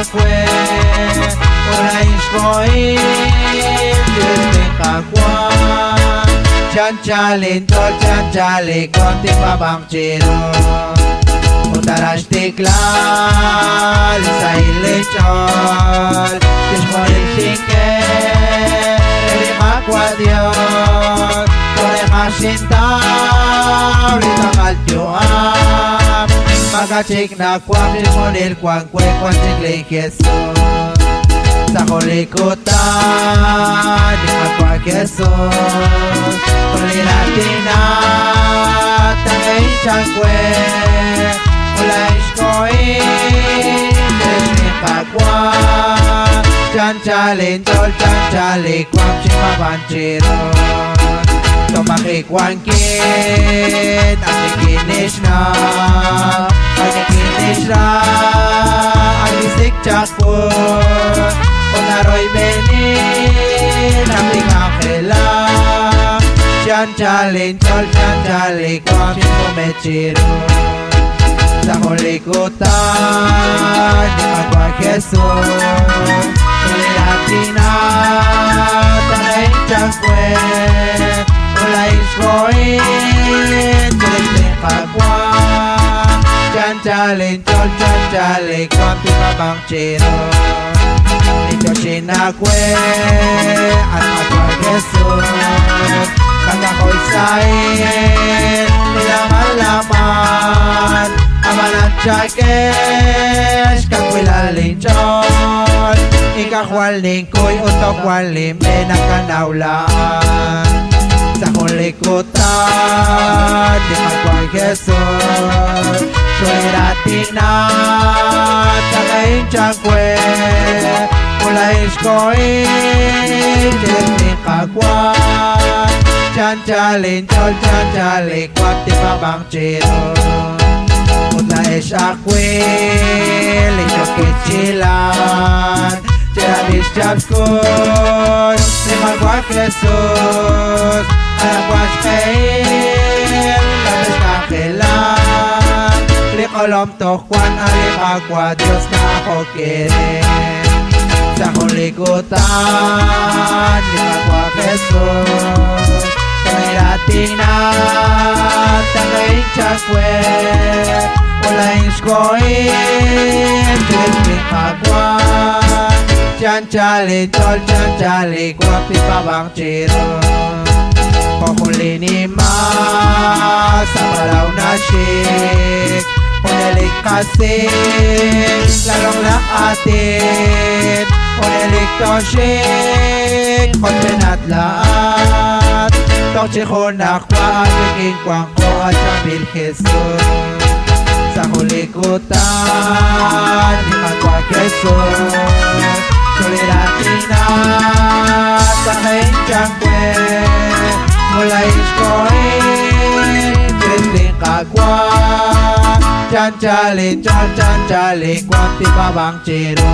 chakwe Ora ishkoin Dirte kakwa Chanchalin tol chanchali Konti babang chiro Utarash tiklal Saile chol Kishmorin shinker Makwa Dios Toreja shintaw Ritamal tiyuam Magachik na kwam Chismonil kwan kwe kwan chiklay Jesus Sa kulikutan Di makwa Jesus Kuliratina Tangay changkwe Ula ishkoin Deshmi kakwa Chanchalin tol chanchali Kwam chimabanchiron Tumakikwankin Agnikinish na Agnikinish na Agisik chakpun Unaroy benin Agnikakila Chanchalin tol chanchali Kwam chimabanchiron Sa kulikutan Di magwa Jesus Kuliratina Tangay chakwe Ula ishkoin Dirte kakwa Chanchalin chol chanchali Kwam pimabang chiro Nito shinakwe At magwa Jesus Kagakoy sain Nilang alaman Amanan chakesh Kakwilalin chol Ikakwal ningkoy Utokwal lime Nakanaulaan Sa kulikutan Di magwag Jesus Suiratina Tangay chakwe Ula ishkoin Dirti kakwa Chanchalin chol chanchali Kwat di babang chiro Utla eshakwil Ishokichilan Tirabis chabskun Di magwag Jesus Alagwas kail Labes kakilan Likolom tokwan Alimagwa Diyos na ako kirin Sa kulikutan Di magwag Jesus Kuliratina Tangay chakwe Ula ishkoin Dirti kakwa Chanchalin tol chanchali Kwam pimabang chiro Kukulinima Sa balaw na shik Unelik kasing Lalong lakatin Unelik toshik Konbenat laat Tokchiko nakwa Biging kwang ko At sabil Jesus Sa kulikutan Di magwa Jesus Kuliratina Tangay changkwe Mula ishkoin Dirti kakwa Chanchalin chol chanchali Kwam pimabang chiro